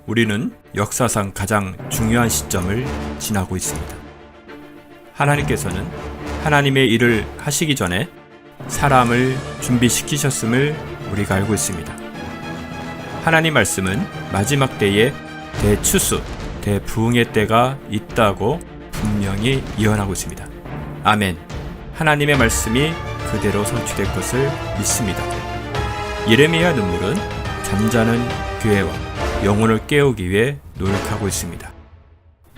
우리는 역사상 가장 중요한 시점을 지나고 있습니다. 하나님께서는 하나님의 일을 하시기 전에 사람을 준비시키셨음을 우리가 알고 있습니다. 하나님 말씀은 마지막 때에 대추수, 대부흥의 때가 있다고 분명히 예언하고 있습니다. 아멘. 하나님의 말씀이 그대로 성취될 것을 믿습니다. 예레미야 눈물은 잠자는 교회와 영혼을 깨우기 위해 노력하고 있습니다.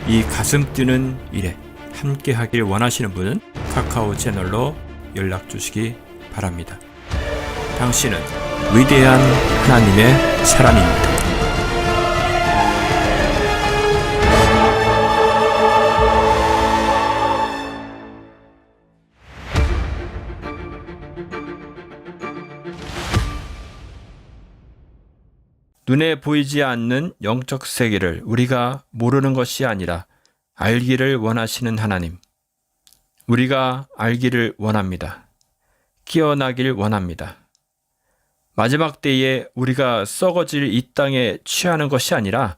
이 가슴 뛰는 일에 함께 하길 원하시는 분은 카카오 채널로 연락 주시기 바랍니다. 당신은 위대한 하나님의 사람입니다. 눈에 보이지 않는 영적 세계를 우리가 모르는 것이 아니라 알기를 원하시는 하나님. 우리가 알기를 원합니다. 깨어나길 원합니다. 마지막 때에 우리가 썩어질 이 땅에 취하는 것이 아니라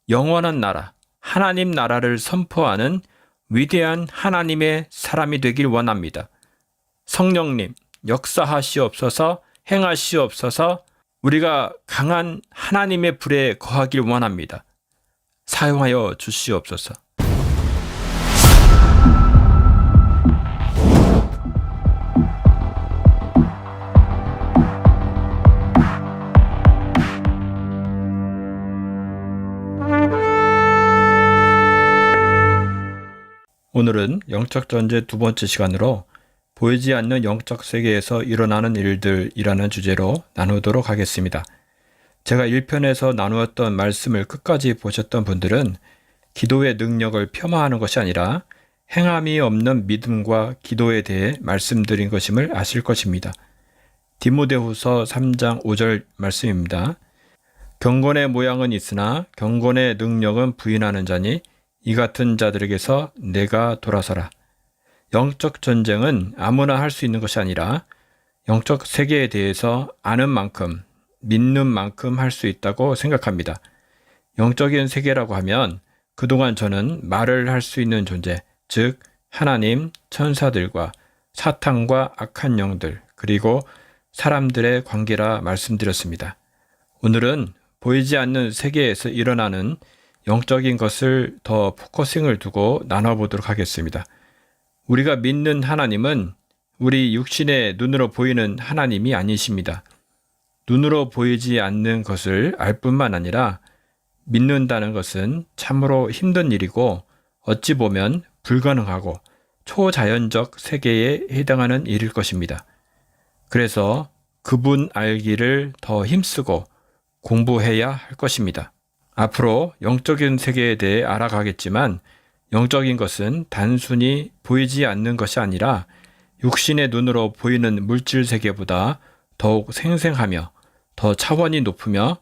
영원한 나라, 하나님 나라를 선포하는 위대한 하나님의 사람이 되길 원합니다. 성령님, 역사하시옵소서, 행하시옵소서. 우리가 강한 하나님의 불에 거하길 원합니다. 사용하여 주시옵소서. 오늘은 영적 전제 두 번째 시간으로 보이지 않는 영적 세계에서 일어나는 일들이라는 주제로 나누도록 하겠습니다. 제가 1편에서 나누었던 말씀을 끝까지 보셨던 분들은 기도의 능력을 폄하하는 것이 아니라 행함이 없는 믿음과 기도에 대해 말씀드린 것임을 아실 것입니다. 디모데후서 3장 5절 말씀입니다. 경건의 모양은 있으나 경건의 능력은 부인하는 자니 이 같은 자들에게서 내가 돌아서라. 영적 전쟁은 아무나 할 수 있는 것이 아니라 영적 세계에 대해서 아는 만큼, 믿는 만큼 할 수 있다고 생각합니다. 영적인 세계라고 하면 그동안 저는 말을 할 수 있는 존재, 즉 하나님, 천사들과 사탄과 악한 영들, 그리고 사람들의 관계라 말씀드렸습니다. 오늘은 보이지 않는 세계에서 일어나는 영적인 것을 더 포커싱을 두고 나눠보도록 하겠습니다. 우리가 믿는 하나님은 우리 육신의 눈으로 보이는 하나님이 아니십니다. 눈으로 보이지 않는 것을 알 뿐만 아니라 믿는다는 것은 참으로 힘든 일이고 어찌 보면 불가능하고 초자연적 세계에 해당하는 일일 것입니다. 그래서 그분 알기를 더 힘쓰고 공부해야 할 것입니다. 앞으로 영적인 세계에 대해 알아가겠지만 영적인 것은 단순히 보이지 않는 것이 아니라 육신의 눈으로 보이는 물질 세계보다 더욱 생생하며 더 차원이 높으며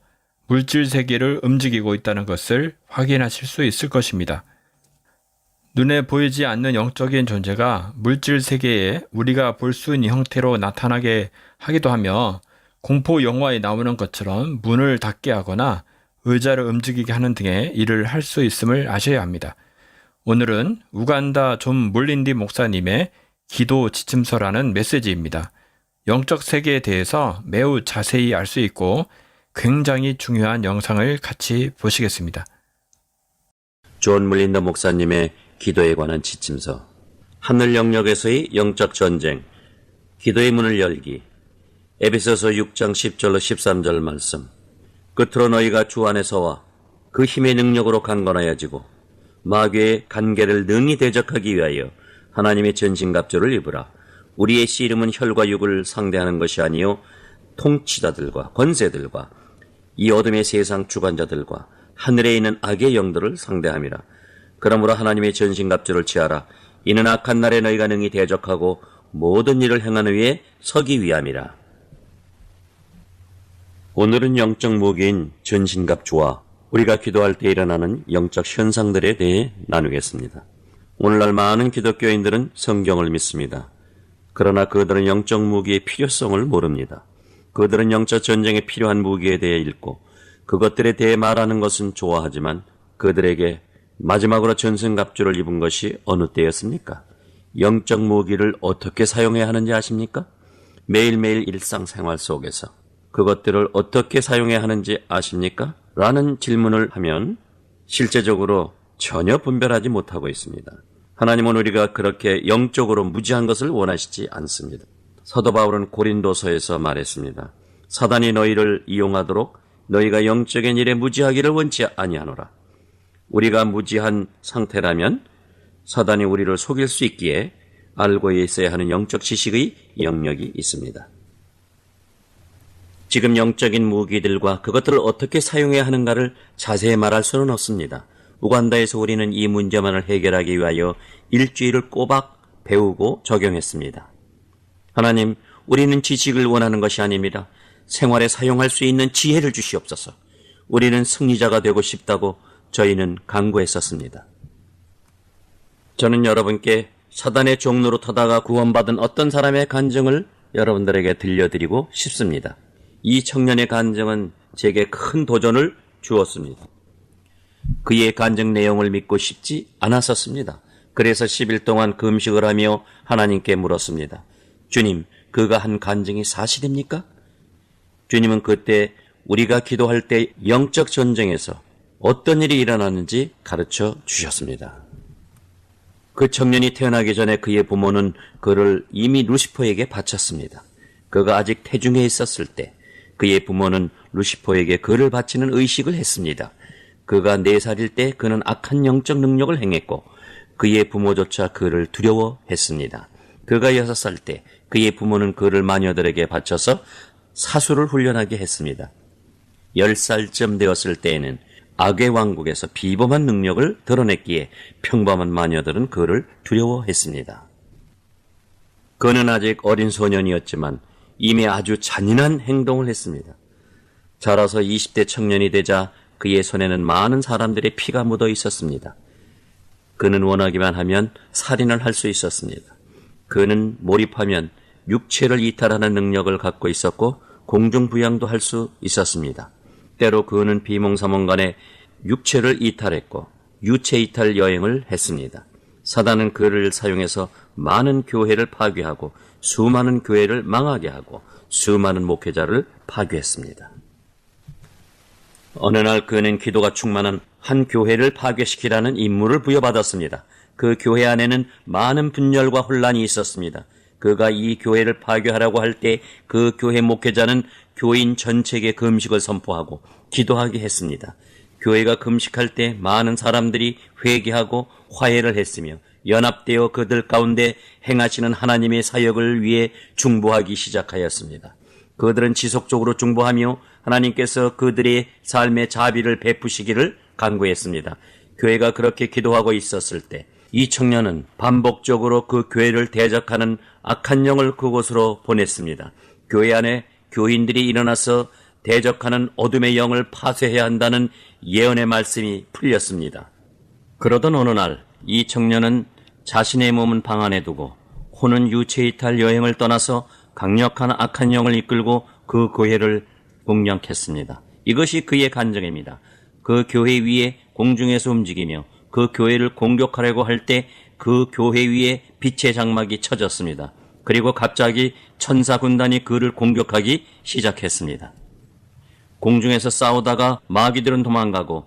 물질 세계를 움직이고 있다는 것을 확인하실 수 있을 것입니다. 눈에 보이지 않는 영적인 존재가 물질 세계에 우리가 볼 수 있는 형태로 나타나게 하기도 하며 공포 영화에 나오는 것처럼 문을 닫게 하거나 의자를 움직이게 하는 등의 일을 할 수 있음을 아셔야 합니다. 오늘은 우간다 존 몰린디 목사님의 기도 지침서라는 메시지입니다. 영적 세계에 대해서 매우 자세히 알 수 있고 굉장히 중요한 영상을 같이 보시겠습니다. 존 몰린다 목사님의 기도에 관한 지침서. 하늘 영역에서의 영적 전쟁, 기도의 문을 열기. 에베소서 6장 10절로 13절 말씀. 끝으로 너희가 주 안에서와 그 힘의 능력으로 강건하여지고 마귀의 간계를 능히 대적하기 위하여 하나님의 전신갑주를 입으라. 우리의 씨름은 혈과 육을 상대하는 것이 아니요 통치자들과 권세들과 이 어둠의 세상 주관자들과 하늘에 있는 악의 영들을 상대함이라. 그러므로 하나님의 전신갑주를 취하라. 이는 악한 날에 너희가 능히 대적하고 모든 일을 행하는 위에 서기 위함이라. 오늘은 영적 무기인 전신갑주와 우리가 기도할 때 일어나는 영적 현상들에 대해 나누겠습니다. 오늘날 많은 기독교인들은 성경을 믿습니다. 그러나 그들은 영적 무기의 필요성을 모릅니다. 그들은 영적 전쟁에 필요한 무기에 대해 읽고 그것들에 대해 말하는 것은 좋아하지만 그들에게 마지막으로 전승갑주를 입은 것이 어느 때였습니까? 영적 무기를 어떻게 사용해야 하는지 아십니까? 매일매일 일상생활 속에서 그것들을 어떻게 사용해야 하는지 아십니까? 라는 질문을 하면 실제적으로 전혀 분별하지 못하고 있습니다. 하나님은 우리가 그렇게 영적으로 무지한 것을 원하시지 않습니다. 사도 바울은 고린도서에서 말했습니다. 사단이 너희를 이용하도록 너희가 영적인 일에 무지하기를 원치 아니하노라. 우리가 무지한 상태라면 사단이 우리를 속일 수 있기에 알고 있어야 하는 영적 지식의 영역이 있습니다. 지금 영적인 무기들과 그것들을 어떻게 사용해야 하는가를 자세히 말할 수는 없습니다. 우간다에서 우리는 이 문제만을 해결하기 위하여 일주일을 꼬박 배우고 적용했습니다. 하나님, 우리는 지식을 원하는 것이 아닙니다. 생활에 사용할 수 있는 지혜를 주시옵소서. 우리는 승리자가 되고 싶다고 저희는 간구했었습니다. 저는 여러분께 사단의 종로로 타다가 구원받은 어떤 사람의 간증을 여러분들에게 들려드리고 싶습니다. 이 청년의 간증은 제게 큰 도전을 주었습니다. 그의 간증 내용을 믿고 싶지 않았었습니다. 그래서 10일 동안 금식을 하며 하나님께 물었습니다. 주님, 그가 한 간증이 사실입니까? 주님은 그때 우리가 기도할 때 영적 전쟁에서 어떤 일이 일어나는지 가르쳐 주셨습니다. 그 청년이 태어나기 전에 그의 부모는 그를 이미 루시퍼에게 바쳤습니다. 그가 아직 태중에 있었을 때 그의 부모는 루시퍼에게 그를 바치는 의식을 했습니다. 그가 4살일 때 그는 악한 영적 능력을 행했고 그의 부모조차 그를 두려워했습니다. 그가 6살 때 그의 부모는 그를 마녀들에게 바쳐서 사수를 훈련하게 했습니다. 10살쯤 되었을 때에는 악의 왕국에서 비범한 능력을 드러냈기에 평범한 마녀들은 그를 두려워했습니다. 그는 아직 어린 소년이었지만 이미 아주 잔인한 행동을 했습니다. 자라서 20대 청년이 되자 그의 손에는 많은 사람들의 피가 묻어 있었습니다. 그는 원하기만 하면 살인을 할 수 있었습니다. 그는 몰입하면 육체를 이탈하는 능력을 갖고 있었고 공중부양도 할 수 있었습니다. 때로 그는 비몽사몽간에 육체를 이탈했고 유체 이탈 여행을 했습니다. 사단은 그를 사용해서 많은 교회를 파괴하고 수많은 교회를 망하게 하고 수많은 목회자를 파괴했습니다. 어느 날 그는 기도가 충만한 한 교회를 파괴시키라는 임무를 부여받았습니다. 그 교회 안에는 많은 분열과 혼란이 있었습니다. 그가 이 교회를 파괴하라고 할 때 그 교회 목회자는 교인 전체에게 금식을 선포하고 기도하게 했습니다. 교회가 금식할 때 많은 사람들이 회개하고 화해를 했으며 연합되어 그들 가운데 행하시는 하나님의 사역을 위해 중보하기 시작하였습니다. 그들은 지속적으로 중보하며 하나님께서 그들의 삶의 자비를 베푸시기를 간구했습니다. 교회가 그렇게 기도하고 있었을 때 이 청년은 반복적으로 그 교회를 대적하는 악한 영을 그곳으로 보냈습니다. 교회 안에 교인들이 일어나서 대적하는 어둠의 영을 파쇄해야 한다는 예언의 말씀이 풀렸습니다. 그러던 어느 날 이 청년은 자신의 몸은 방 안에 두고 혼은 유체이탈 여행을 떠나서 강력한 악한 영을 이끌고 그 교회를 공략했습니다. 이것이 그의 간증입니다. 그 교회 위에 공중에서 움직이며 그 교회를 공격하려고 할 때 그 교회 위에 빛의 장막이 쳐졌습니다. 그리고 갑자기 천사 군단이 그를 공격하기 시작했습니다. 공중에서 싸우다가 마귀들은 도망가고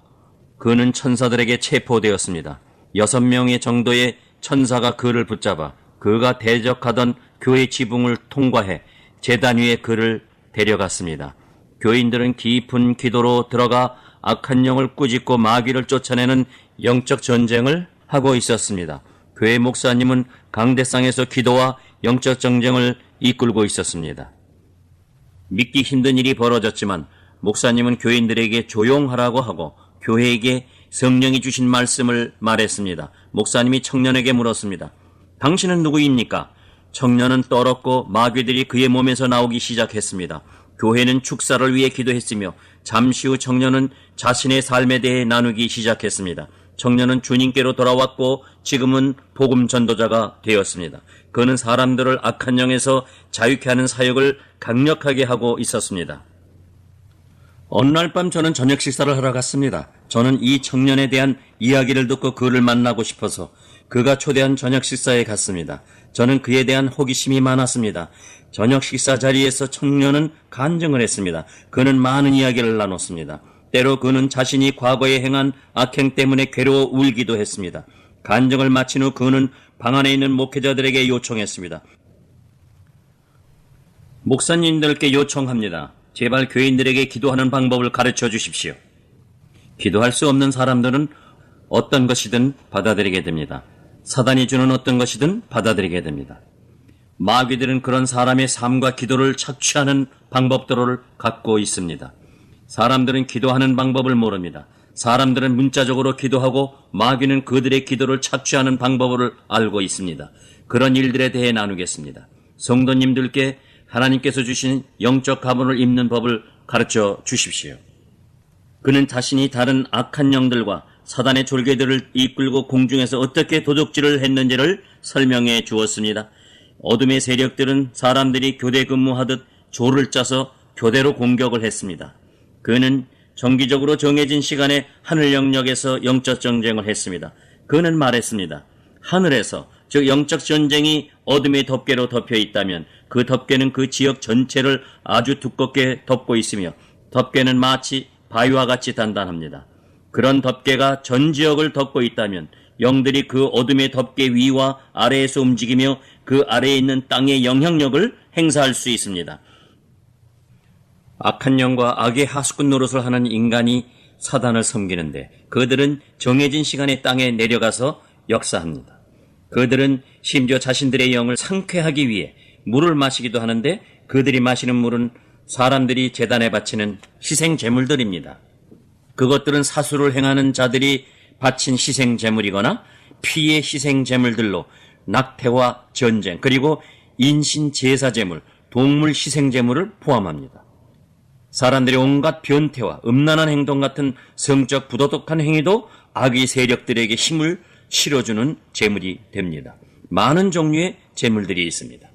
그는 천사들에게 체포되었습니다. 6명의 정도의 천사가 그를 붙잡아 그가 대적하던 교회 지붕을 통과해 제단 위에 그를 데려갔습니다. 교인들은 깊은 기도로 들어가 악한 영을 꾸짖고 마귀를 쫓아내는 영적 전쟁을 하고 있었습니다. 교회 목사님은 강대상에서 기도와 영적 전쟁을 이끌고 있었습니다. 믿기 힘든 일이 벌어졌지만 목사님은 교인들에게 조용하라고 하고 교회에게 성령이 주신 말씀을 말했습니다. 목사님이 청년에게 물었습니다. 당신은 누구입니까? 청년은 떨었고 마귀들이 그의 몸에서 나오기 시작했습니다. 교회는 축사를 위해 기도했으며 잠시 후 청년은 자신의 삶에 대해 나누기 시작했습니다. 청년은 주님께로 돌아왔고 지금은 복음 전도자가 되었습니다. 그는 사람들을 악한 영에서 자유케 하는 사역을 강력하게 하고 있었습니다. 어느 날 밤 저는 저녁 식사를 하러 갔습니다. 저는 이 청년에 대한 이야기를 듣고 그를 만나고 싶어서 그가 초대한 저녁 식사에 갔습니다. 저는 그에 대한 호기심이 많았습니다. 저녁 식사 자리에서 청년은 간증을 했습니다. 그는 많은 이야기를 나눴습니다. 때로 그는 자신이 과거에 행한 악행 때문에 괴로워 울기도 했습니다. 간증을 마친 후 그는 방 안에 있는 목회자들에게 요청했습니다. 목사님들께 요청합니다. 제발 교인들에게 기도하는 방법을 가르쳐 주십시오. 기도할 수 없는 사람들은 어떤 것이든 받아들이게 됩니다. 사단이 주는 어떤 것이든 받아들이게 됩니다. 마귀들은 그런 사람의 삶과 기도를 착취하는 방법들을 갖고 있습니다. 사람들은 기도하는 방법을 모릅니다. 사람들은 문자적으로 기도하고 마귀는 그들의 기도를 착취하는 방법을 알고 있습니다. 그런 일들에 대해 나누겠습니다. 성도님들께 하나님께서 주신 영적 가문을 입는 법을 가르쳐 주십시오. 그는 자신이 다른 악한 영들과 사단의 졸개들을 이끌고 공중에서 어떻게 도둑질을 했는지를 설명해 주었습니다. 어둠의 세력들은 사람들이 교대 근무하듯 조를 짜서 교대로 공격을 했습니다. 그는 정기적으로 정해진 시간에 하늘 영역에서 영적 전쟁을 했습니다. 그는 말했습니다. 하늘에서, 즉 영적 전쟁이 어둠의 덮개로 덮여 있다면 그 덮개는 그 지역 전체를 아주 두껍게 덮고 있으며 덮개는 마치 바위와 같이 단단합니다. 그런 덮개가 전 지역을 덮고 있다면 영들이 그 어둠의 덮개 위와 아래에서 움직이며 그 아래에 있는 땅의 영향력을 행사할 수 있습니다. 악한 영과 악의 하수꾼 노릇을 하는 인간이 사단을 섬기는데 그들은 정해진 시간에 땅에 내려가서 역사합니다. 그들은 심지어 자신들의 영을 상쾌하기 위해 물을 마시기도 하는데 그들이 마시는 물은 사람들이 제단에 바치는 희생 제물들입니다. 그것들은 사수를 행하는 자들이 바친 희생 제물이거나 피의 희생 제물들로 낙태와 전쟁 그리고 인신 제사 제물, 동물 희생 제물을 포함합니다. 사람들의 온갖 변태와 음란한 행동 같은 성적 부도덕한 행위도 악의 세력들에게 힘을 실어주는 제물이 됩니다. 많은 종류의 제물들이 있습니다.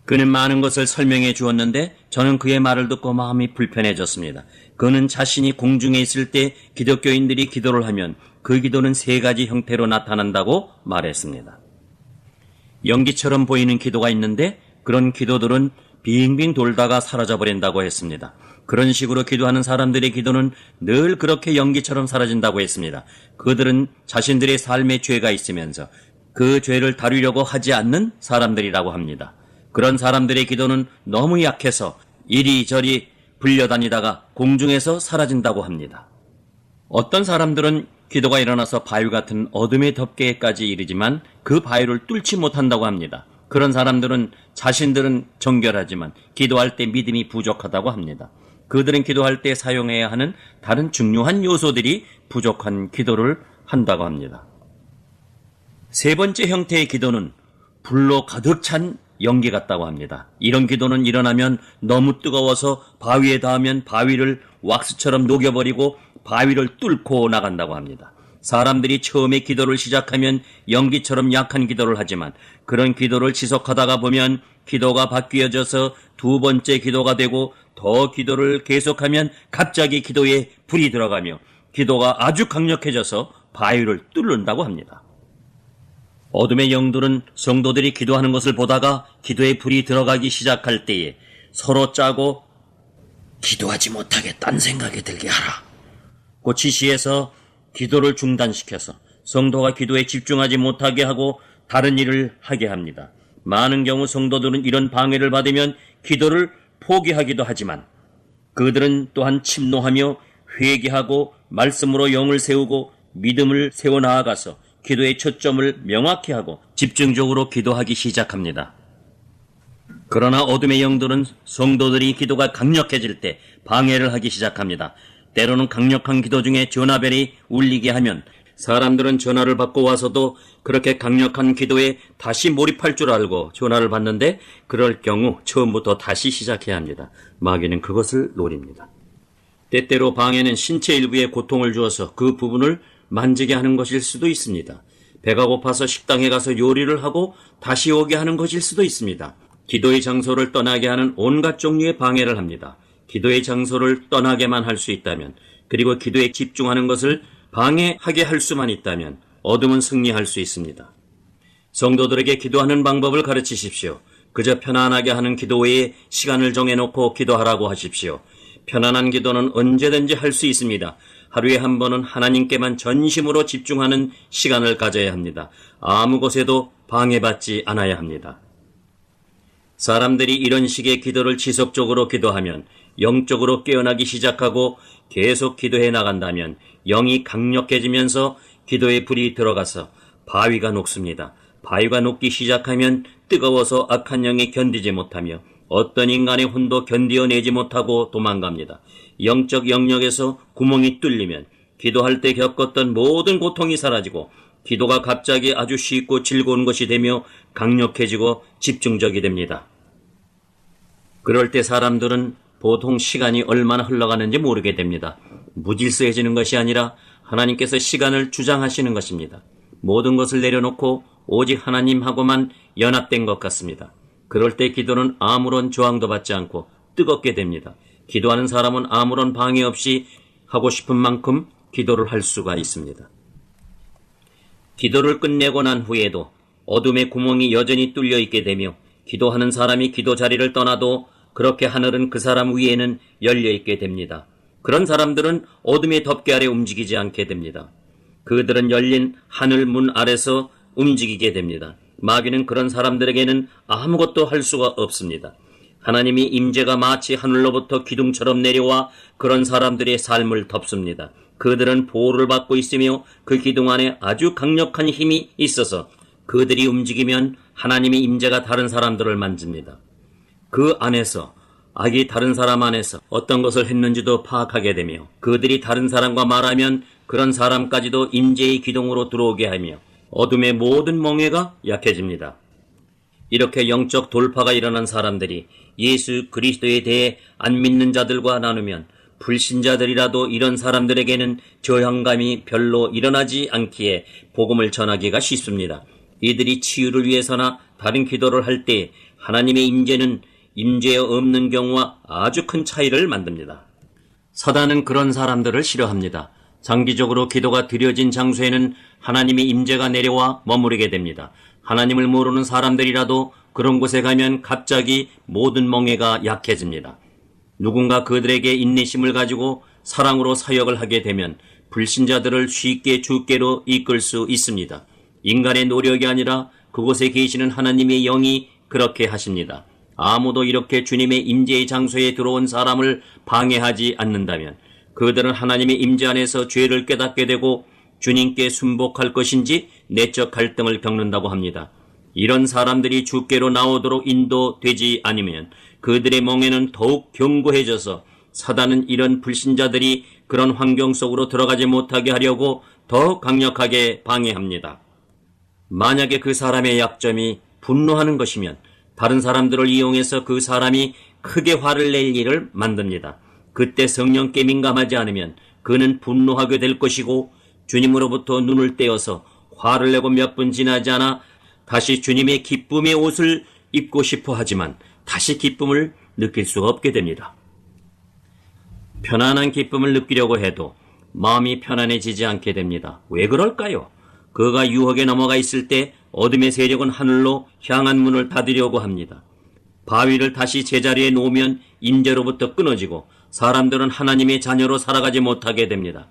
그는 많은 것을 설명해 주었는데 저는 그의 말을 듣고 마음이 불편해졌습니다. 그는 자신이 공중에 있을 때 기독교인들이 기도를 하면 그 기도는 세 가지 형태로 나타난다고 말했습니다. 연기처럼 보이는 기도가 있는데 그런 기도들은 빙빙 돌다가 사라져버린다고 했습니다. 그런 식으로 기도하는 사람들의 기도는 늘 그렇게 연기처럼 사라진다고 했습니다. 그들은 자신들의 삶에 죄가 있으면서 그 죄를 다루려고 하지 않는 사람들이라고 합니다. 그런 사람들의 기도는 너무 약해서 이리저리 불려다니다가 공중에서 사라진다고 합니다. 어떤 사람들은 기도가 일어나서 바위 같은 어둠의 덮개까지 이르지만 그 바위를 뚫지 못한다고 합니다. 그런 사람들은 자신들은 정결하지만 기도할 때 믿음이 부족하다고 합니다. 그들은 기도할 때 사용해야 하는 다른 중요한 요소들이 부족한 기도를 한다고 합니다. 세 번째 형태의 기도는 불로 가득 찬 연기 같다고 합니다. 이런 기도는 일어나면 너무 뜨거워서 바위에 닿으면 바위를 왁스처럼 녹여버리고 바위를 뚫고 나간다고 합니다. 사람들이 처음에 기도를 시작하면 연기처럼 약한 기도를 하지만 그런 기도를 지속하다가 보면 기도가 바뀌어져서 두 번째 기도가 되고 더 기도를 계속하면 갑자기 기도에 불이 들어가며 기도가 아주 강력해져서 바위를 뚫는다고 합니다. 어둠의 영들은 성도들이 기도하는 것을 보다가 기도에 불이 들어가기 시작할 때에 서로 짜고 기도하지 못하게 딴 생각이 들게 하라 고 지시해서 기도를 중단시켜서 성도가 기도에 집중하지 못하게 하고 다른 일을 하게 합니다. 많은 경우 성도들은 이런 방해를 받으면 기도를 포기하기도 하지만 그들은 또한 침노하며 회개하고 말씀으로 영을 세우고 믿음을 세워나아가서 기도의 초점을 명확히 하고 집중적으로 기도하기 시작합니다. 그러나 어둠의 영들은 성도들이 기도가 강력해질 때 방해를 하기 시작합니다. 때로는 강력한 기도 중에 전화벨이 울리게 하면 사람들은 전화를 받고 와서도 그렇게 강력한 기도에 다시 몰입할 줄 알고 전화를 받는데 그럴 경우 처음부터 다시 시작해야 합니다. 마귀는 그것을 노립니다. 때때로 방해는 신체 일부에 고통을 주어서 그 부분을 만지게 하는 것일 수도 있습니다. 배가 고파서 식당에 가서 요리를 하고 다시 오게 하는 것일 수도 있습니다. 기도의 장소를 떠나게 하는 온갖 종류의 방해를 합니다. 기도의 장소를 떠나게만 할 수 있다면, 그리고 기도에 집중하는 것을 방해하게 할 수만 있다면 어둠은 승리할 수 있습니다. 성도들에게 기도하는 방법을 가르치십시오. 그저 편안하게 하는 기도 외에 시간을 정해놓고 기도하라고 하십시오. 편안한 기도는 언제든지 할 수 있습니다. 하루에 한 번은 하나님께만 전심으로 집중하는 시간을 가져야 합니다. 아무 것에도 방해받지 않아야 합니다. 사람들이 이런 식의 기도를 지속적으로 기도하면 영적으로 깨어나기 시작하고 계속 기도해 나간다면 영이 강력해지면서 기도의 불이 들어가서 바위가 녹습니다. 바위가 녹기 시작하면 뜨거워서 악한 영이 견디지 못하며 어떤 인간의 혼도 견디어내지 못하고 도망갑니다. 영적 영역에서 구멍이 뚫리면 기도할 때 겪었던 모든 고통이 사라지고 기도가 갑자기 아주 쉽고 즐거운 것이 되며 강력해지고 집중적이 됩니다. 그럴 때 사람들은 보통 시간이 얼마나 흘러가는지 모르게 됩니다. 무질서해지는 것이 아니라 하나님께서 시간을 주장하시는 것입니다. 모든 것을 내려놓고 오직 하나님하고만 연합된 것 같습니다. 그럴 때 기도는 아무런 저항도 받지 않고 뜨겁게 됩니다. 기도하는 사람은 아무런 방해 없이 하고 싶은 만큼 기도를 할 수가 있습니다. 기도를 끝내고 난 후에도 어둠의 구멍이 여전히 뚫려 있게 되며 기도하는 사람이 기도 자리를 떠나도 그렇게 하늘은 그 사람 위에는 열려 있게 됩니다. 그런 사람들은 어둠의 덮개 아래 움직이지 않게 됩니다. 그들은 열린 하늘 문 아래서 움직이게 됩니다. 마귀는 그런 사람들에게는 아무것도 할 수가 없습니다. 하나님이 임재가 마치 하늘로부터 기둥처럼 내려와 그런 사람들의 삶을 덮습니다. 그들은 보호를 받고 있으며 그 기둥 안에 아주 강력한 힘이 있어서 그들이 움직이면 하나님의 임재가 다른 사람들을 만집니다. 그 안에서 악이 다른 사람 안에서 어떤 것을 했는지도 파악하게 되며 그들이 다른 사람과 말하면 그런 사람까지도 임재의 기둥으로 들어오게 하며 어둠의 모든 멍에가 약해집니다. 이렇게 영적 돌파가 일어난 사람들이 예수 그리스도에 대해 안 믿는 자들과 나누면 불신자들이라도 이런 사람들에게는 저항감이 별로 일어나지 않기에 복음을 전하기가 쉽습니다. 이들이 치유를 위해서나 다른 기도를 할 때 하나님의 임재는 임재 없는 경우와 아주 큰 차이를 만듭니다. 사단은 그런 사람들을 싫어합니다. 장기적으로 기도가 드려진 장소에는 하나님의 임재가 내려와 머무르게 됩니다. 하나님을 모르는 사람들이라도 그런 곳에 가면 갑자기 모든 멍에가 약해집니다. 누군가 그들에게 인내심을 가지고 사랑으로 사역을 하게 되면 불신자들을 쉽게 주께로 이끌 수 있습니다. 인간의 노력이 아니라 그곳에 계시는 하나님의 영이 그렇게 하십니다. 아무도 이렇게 주님의 임재의 장소에 들어온 사람을 방해하지 않는다면 그들은 하나님의 임재 안에서 죄를 깨닫게 되고 주님께 순복할 것인지 내적 갈등을 겪는다고 합니다. 이런 사람들이 주께로 나오도록 인도되지 않으면 그들의 멍에는 더욱 견고해져서 사단은 이런 불신자들이 그런 환경 속으로 들어가지 못하게 하려고 더 강력하게 방해합니다. 만약에 그 사람의 약점이 분노하는 것이면 다른 사람들을 이용해서 그 사람이 크게 화를 낼 일을 만듭니다. 그때 성령께 민감하지 않으면 그는 분노하게 될 것이고 주님으로부터 눈을 떼어서 화를 내고 몇 분 지나지 않아 다시 주님의 기쁨의 옷을 입고 싶어 하지만 다시 기쁨을 느낄 수 없게 됩니다. 편안한 기쁨을 느끼려고 해도 마음이 편안해지지 않게 됩니다. 왜 그럴까요? 그가 유혹에 넘어가 있을 때 어둠의 세력은 하늘로 향한 문을 닫으려고 합니다. 바위를 다시 제자리에 놓으면 임재로부터 끊어지고 사람들은 하나님의 자녀로 살아가지 못하게 됩니다.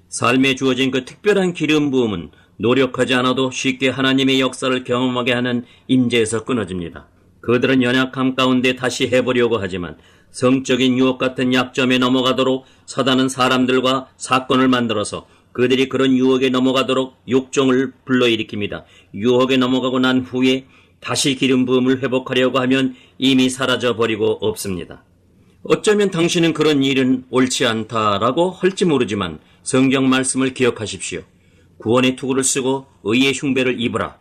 삶에 주어진 그 특별한 기름 부음은 노력하지 않아도 쉽게 하나님의 역사를 경험하게 하는 임재에서 끊어집니다. 그들은 연약함 가운데 다시 해보려고 하지만 성적인 유혹 같은 약점에 넘어가도록 사단은 사람들과 사건을 만들어서 그들이 그런 유혹에 넘어가도록 욕정을 불러일으킵니다. 유혹에 넘어가고 난 후에 다시 기름 부음을 회복하려고 하면 이미 사라져버리고 없습니다. 어쩌면 당신은 그런 일은 옳지 않다라고 할지 모르지만 성경 말씀을 기억하십시오. 구원의 투구를 쓰고 의의 흉배를 입으라.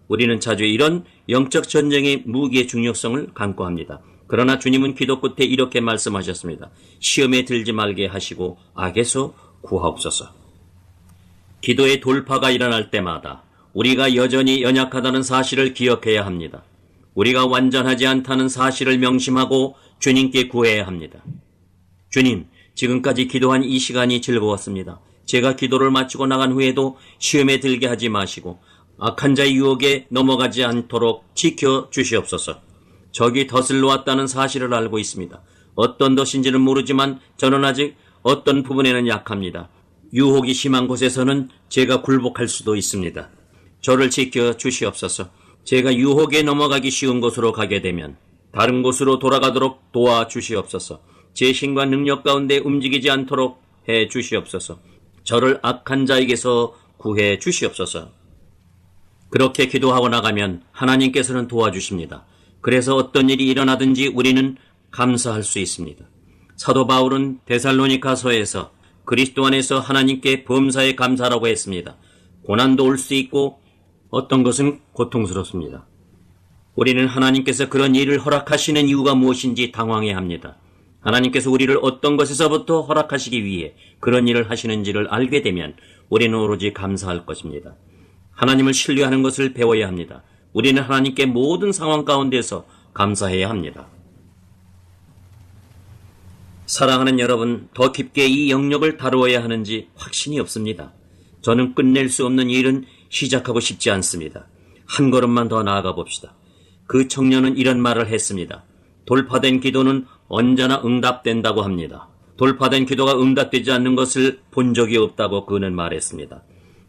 우리는 자주 이런 영적 전쟁의 무기의 중요성을 간과합니다. 그러나 주님은 기도 끝에 이렇게 말씀하셨습니다. 시험에 들지 말게 하시고 악에서 구하옵소서. 기도의 돌파가 일어날 때마다 우리가 여전히 연약하다는 사실을 기억해야 합니다. 우리가 완전하지 않다는 사실을 명심하고 주님께 구해야 합니다. 주님, 지금까지 기도한 이 시간이 즐거웠습니다. 제가 기도를 마치고 나간 후에도 시험에 들게 하지 마시고 악한 자의 유혹에 넘어가지 않도록 지켜주시옵소서. 적이 덫을 놓았다는 사실을 알고 있습니다. 어떤 덫인지는 모르지만 저는 아직 어떤 부분에는 약합니다. 유혹이 심한 곳에서는 제가 굴복할 수도 있습니다. 저를 지켜주시옵소서. 제가 유혹에 넘어가기 쉬운 곳으로 가게 되면 다른 곳으로 돌아가도록 도와주시옵소서. 제 힘과 능력 가운데 움직이지 않도록 해 주시옵소서. 저를 악한 자에게서 구해 주시옵소서. 그렇게 기도하고 나가면 하나님께서는 도와주십니다. 그래서 어떤 일이 일어나든지 우리는 감사할 수 있습니다. 사도 바울은 데살로니가서에서 그리스도 안에서 하나님께 범사에 감사라고 했습니다. 고난도 올 수 있고 어떤 것은 고통스럽습니다. 우리는 하나님께서 그런 일을 허락하시는 이유가 무엇인지 당황해야 합니다. 하나님께서 우리를 어떤 것에서부터 허락하시기 위해 그런 일을 하시는지를 알게 되면 우리는 오로지 감사할 것입니다. 하나님을 신뢰하는 것을 배워야 합니다. 우리는 하나님께 모든 상황 가운데서 감사해야 합니다. 사랑하는 여러분, 더 깊게 이 영역을 다루어야 하는지 확신이 없습니다. 저는 끝낼 수 없는 일은 시작하고 싶지 않습니다. 한 걸음만 더 나아가 봅시다. 그 청년은 이런 말을 했습니다. 돌파된 기도는 언제나 응답된다고 합니다. 돌파된 기도가 응답되지 않는 것을 본 적이 없다고 그는 말했습니다.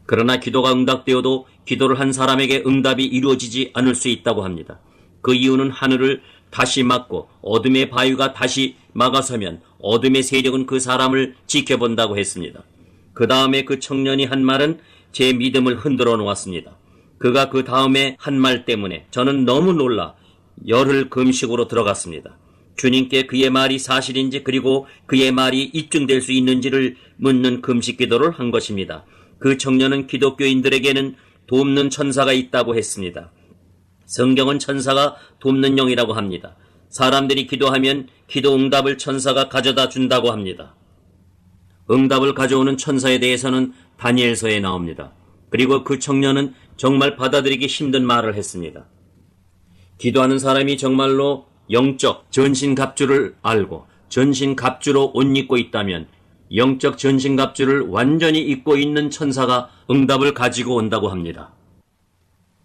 그러나 기도가 응답되어도 기도를 한 사람에게 응답이 이루어지지 않을 수 있다고 합니다. 그 이유는 하늘을 다시 막고 어둠의 바위가 다시 막아서면 어둠의 세력은 그 사람을 지켜본다고 했습니다. 그 다음에 그 청년이 한 말은 제 믿음을 흔들어 놓았습니다. 그가 그 다음에 한 말 때문에 저는 너무 놀라 열흘 금식으로 들어갔습니다. 주님께 그의 말이 사실인지 그리고 그의 말이 입증될 수 있는지를 묻는 금식 기도를 한 것입니다. 그 청년은 기독교인들에게는 돕는 천사가 있다고 했습니다. 성경은 천사가 돕는 영이라고 합니다. 사람들이 기도하면 기도 응답을 천사가 가져다 준다고 합니다. 응답을 가져오는 천사에 대해서는 다니엘서에 나옵니다. 그리고 그 청년은 정말 받아들이기 힘든 말을 했습니다. 기도하는 사람이 정말로 영적 전신갑주를 알고 전신갑주로 옷 입고 있다면 영적 전신갑주를 완전히 입고 있는 천사가 응답을 가지고 온다고 합니다.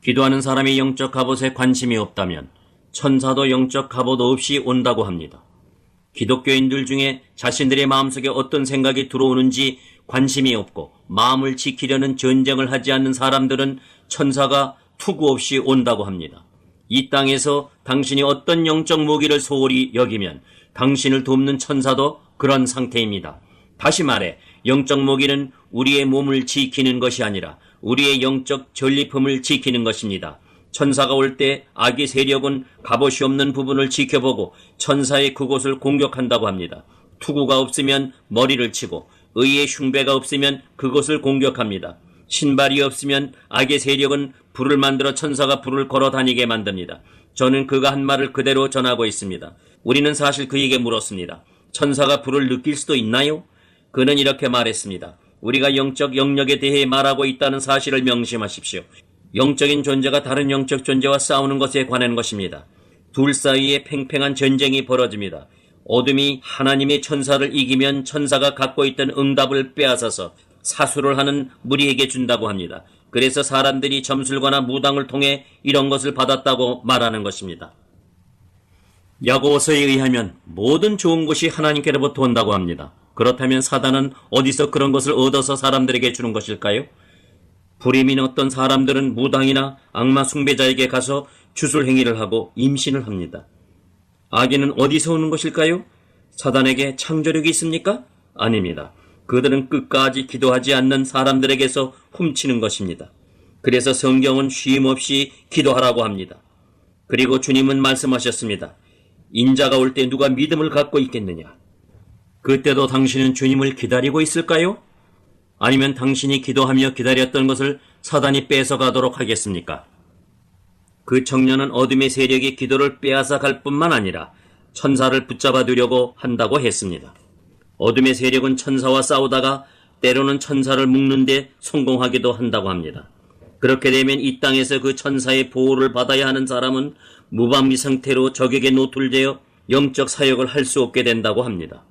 기도하는 사람이 영적 갑옷에 관심이 없다면 천사도 영적 갑옷 없이 온다고 합니다. 기독교인들 중에 자신들의 마음속에 어떤 생각이 들어오는지 관심이 없고 마음을 지키려는 전쟁을 하지 않는 사람들은 천사가 투구 없이 온다고 합니다. 이 땅에서 당신이 어떤 영적 무기를 소홀히 여기면 당신을 돕는 천사도 그런 상태입니다. 다시 말해 영적 무기는 우리의 몸을 지키는 것이 아니라 우리의 영적 전리품을 지키는 것입니다. 천사가 올 때 악의 세력은 갑옷이 없는 부분을 지켜보고 천사의 그곳을 공격한다고 합니다. 투구가 없으면 머리를 치고 의의 흉배가 없으면 그곳을 공격합니다. 신발이 없으면 악의 세력은 불을 만들어 천사가 불을 걸어 다니게 만듭니다. 저는 그가 한 말을 그대로 전하고 있습니다. 우리는 사실 그에게 물었습니다. 천사가 불을 느낄 수도 있나요? 그는 이렇게 말했습니다. 우리가 영적 영역에 대해 말하고 있다는 사실을 명심하십시오. 영적인 존재가 다른 영적 존재와 싸우는 것에 관한 것입니다. 둘 사이에 팽팽한 전쟁이 벌어집니다. 어둠이 하나님의 천사를 이기면 천사가 갖고 있던 응답을 빼앗아서 사수를 하는 무리에게 준다고 합니다. 그래서 사람들이 점술과나 무당을 통해 이런 것을 받았다고 말하는 것입니다. 야고보서에 의하면 모든 좋은 것이 하나님께로부터 온다고 합니다. 그렇다면 사단은 어디서 그런 것을 얻어서 사람들에게 주는 것일까요? 불임인 어떤 사람들은 무당이나 악마 숭배자에게 가서 주술 행위를 하고 임신을 합니다. 악인은 어디서 오는 것일까요? 사단에게 창조력이 있습니까? 아닙니다. 그들은 끝까지 기도하지 않는 사람들에게서 훔치는 것입니다. 그래서 성경은 쉼없이 기도하라고 합니다. 그리고 주님은 말씀하셨습니다. 인자가 올 때 누가 믿음을 갖고 있겠느냐? 그때도 당신은 주님을 기다리고 있을까요? 아니면 당신이 기도하며 기다렸던 것을 사단이 뺏어가도록 하겠습니까? 그 청년은 어둠의 세력이 기도를 빼앗아 갈 뿐만 아니라 천사를 붙잡아 두려고 한다고 했습니다. 어둠의 세력은 천사와 싸우다가 때로는 천사를 묶는 데 성공하기도 한다고 합니다. 그렇게 되면 이 땅에서 그 천사의 보호를 받아야 하는 사람은 무방비 상태로 적에게 노출되어 영적 사역을 할 수 없게 된다고 합니다.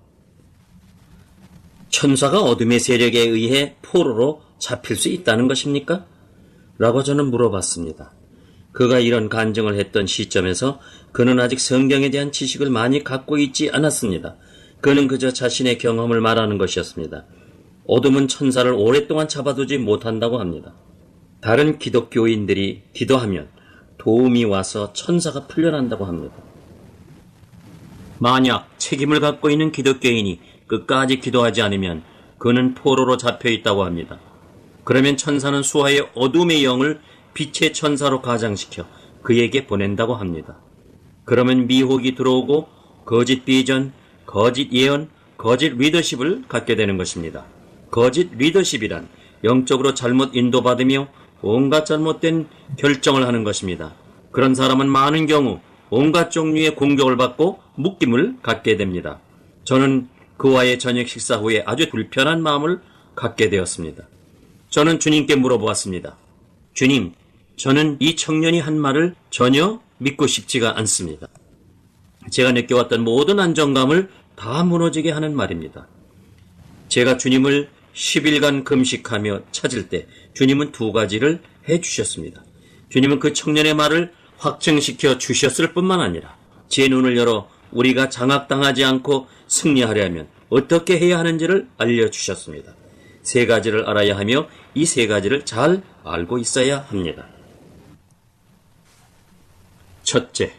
천사가 어둠의 세력에 의해 포로로 잡힐 수 있다는 것입니까? 라고 저는 물어봤습니다. 그가 이런 간증을 했던 시점에서 그는 아직 성경에 대한 지식을 많이 갖고 있지 않았습니다. 그는 그저 자신의 경험을 말하는 것이었습니다. 어둠은 천사를 오랫동안 잡아두지 못한다고 합니다. 다른 기독교인들이 기도하면 도움이 와서 천사가 풀려난다고 합니다. 만약 책임을 갖고 있는 기독교인이 끝까지 기도하지 않으면 그는 포로로 잡혀 있다고 합니다. 그러면 천사는 수하의 어둠의 영을 빛의 천사로 가장시켜 그에게 보낸다고 합니다. 그러면 미혹이 들어오고 거짓 비전, 거짓 예언, 거짓 리더십을 갖게 되는 것입니다. 거짓 리더십이란 영적으로 잘못 인도받으며 온갖 잘못된 결정을 하는 것입니다. 그런 사람은 많은 경우 온갖 종류의 공격을 받고 묶임을 갖게 됩니다. 저는 그와의 저녁 식사 후에 아주 불편한 마음을 갖게 되었습니다. 저는 주님께 물어보았습니다. 주님, 저는 이 청년이 한 말을 전혀 믿고 싶지가 않습니다. 제가 느껴왔던 모든 안정감을 다 무너지게 하는 말입니다. 제가 주님을 10일간 금식하며 찾을 때 주님은 두 가지를 해주셨습니다. 주님은 그 청년의 말을 확증시켜 주셨을 뿐만 아니라 제 눈을 열어 우리가 장악당하지 않고 승리하려면 어떻게 해야 하는지를 알려주셨습니다. 세 가지를 알아야 하며 이 세 가지를 잘 알고 있어야 합니다. 첫째,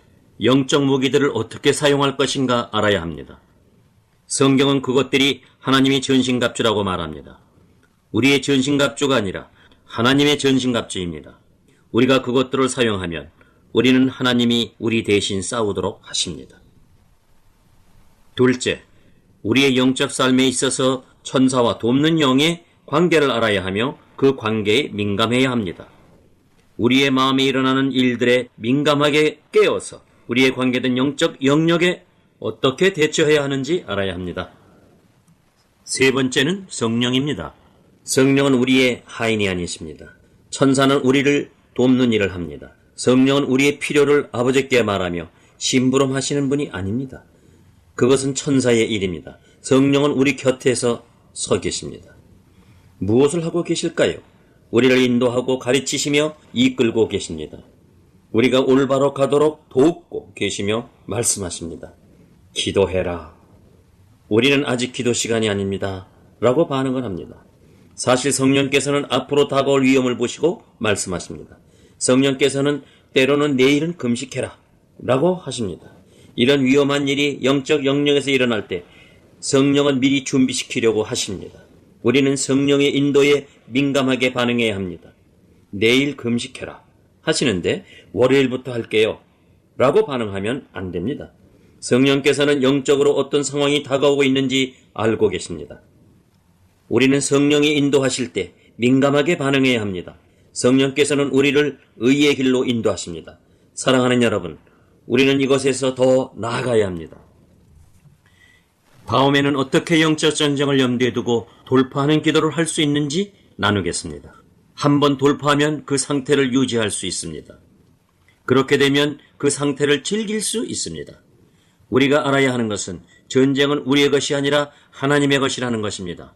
영적 무기들을 어떻게 사용할 것인가 알아야 합니다. 성경은 그것들이 하나님의 전신갑주라고 말합니다. 우리의 전신갑주가 아니라 하나님의 전신갑주입니다. 우리가 그것들을 사용하면 우리는 하나님이 우리 대신 싸우도록 하십니다. 둘째, 우리의 영적 삶에 있어서 천사와 돕는 영의 관계를 알아야 하며 그 관계에 민감해야 합니다. 우리의 마음에 일어나는 일들에 민감하게 깨어서 우리의 관계된 영적 영역에 어떻게 대처해야 하는지 알아야 합니다. 세 번째는 성령입니다. 성령은 우리의 하인이 아니십니다. 천사는 우리를 돕는 일을 합니다. 성령은 우리의 필요를 아버지께 말하며 심부름하시는 분이 아닙니다. 그것은 천사의 일입니다. 성령은 우리 곁에서 서 계십니다. 무엇을 하고 계실까요? 우리를 인도하고 가르치시며 이끌고 계십니다. 우리가 올바로 가도록 돕고 계시며 말씀하십니다. 기도해라. 우리는 아직 기도 시간이 아닙니다. 라고 반응을 합니다. 사실 성령께서는 앞으로 다가올 위험을 보시고 말씀하십니다. 성령께서는 때로는 내일은 금식해라 라고 하십니다. 이런 위험한 일이 영적 영역에서 일어날 때 성령은 미리 준비시키려고 하십니다. 우리는 성령의 인도에 민감하게 반응해야 합니다. 내일 금식해라 하시는데 월요일부터 할게요 라고 반응하면 안 됩니다. 성령께서는 영적으로 어떤 상황이 다가오고 있는지 알고 계십니다. 우리는 성령이 인도하실 때 민감하게 반응해야 합니다. 성령께서는 우리를 의의 길로 인도하십니다. 사랑하는 여러분, 우리는 이것에서 더 나아가야 합니다. 다음에는 어떻게 영적 전쟁을 염두에 두고 돌파하는 기도를 할 수 있는지 나누겠습니다. 한번 돌파하면 그 상태를 유지할 수 있습니다. 그렇게 되면 그 상태를 즐길 수 있습니다. 우리가 알아야 하는 것은 전쟁은 우리의 것이 아니라 하나님의 것이라는 것입니다.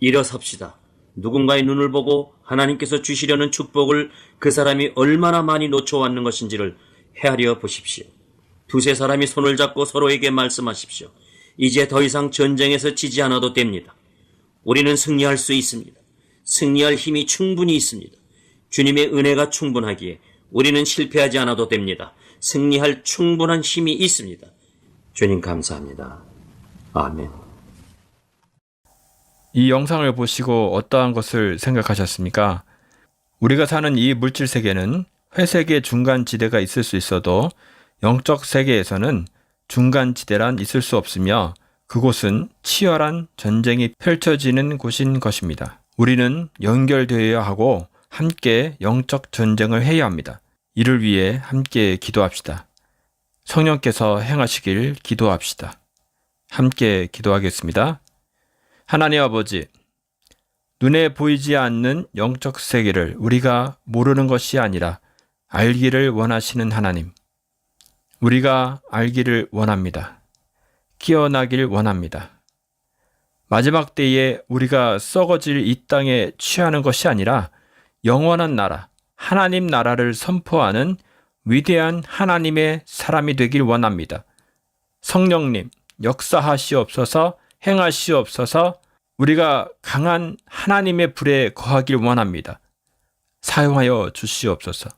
일어섭시다. 누군가의 눈을 보고 하나님께서 주시려는 축복을 그 사람이 얼마나 많이 놓쳐왔는 것인지를 헤아려 보십시오. 두세 사람이 손을 잡고 서로에게 말씀하십시오. 이제 더 이상 전쟁에서 지지 않아도 됩니다. 우리는 승리할 수 있습니다. 승리할 힘이 충분히 있습니다. 주님의 은혜가 충분하기에 우리는 실패하지 않아도 됩니다. 승리할 충분한 힘이 있습니다. 주님 감사합니다. 아멘. 이 영상을 보시고 어떠한 것을 생각하셨습니까? 우리가 사는 이 물질 세계는 회색의 중간 지대가 있을 수 있어도 영적 세계에서는 중간 지대란 있을 수 없으며 그곳은 치열한 전쟁이 펼쳐지는 곳인 것입니다. 우리는 연결되어야 하고 함께 영적 전쟁을 해야 합니다. 이를 위해 함께 기도합시다. 성령께서 행하시길 기도합시다. 함께 기도하겠습니다. 하나님 아버지, 눈에 보이지 않는 영적 세계를 우리가 모르는 것이 아니라 알기를 원하시는 하나님. 우리가 알기를 원합니다. 깨어나길 원합니다. 마지막 때에 우리가 썩어질 이 땅에 취하는 것이 아니라 영원한 나라, 하나님 나라를 선포하는 위대한 하나님의 사람이 되길 원합니다. 성령님, 역사하시옵소서, 행하시옵소서. 우리가 강한 하나님의 불에 거하길 원합니다. 사용하여 주시옵소서.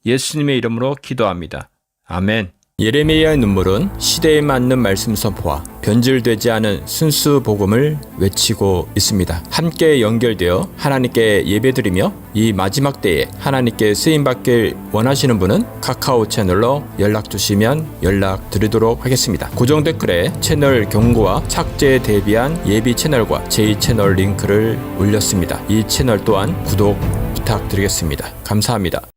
예수님의 이름으로 기도합니다. 아멘. 예레미야의 눈물은 시대에 맞는 말씀 선포와 변질되지 않은 순수 복음을 외치고 있습니다. 함께 연결되어 하나님께 예배드리며 이 마지막 때에 하나님께 쓰임받길 원하시는 분은 카카오 채널로 연락 주시면 연락드리도록 하겠습니다. 고정 댓글에 채널 경고와 착제에 대비한 예비 채널과 제2채널 링크를 올렸습니다. 이 채널 또한 구독 부탁드리겠습니다. 감사합니다.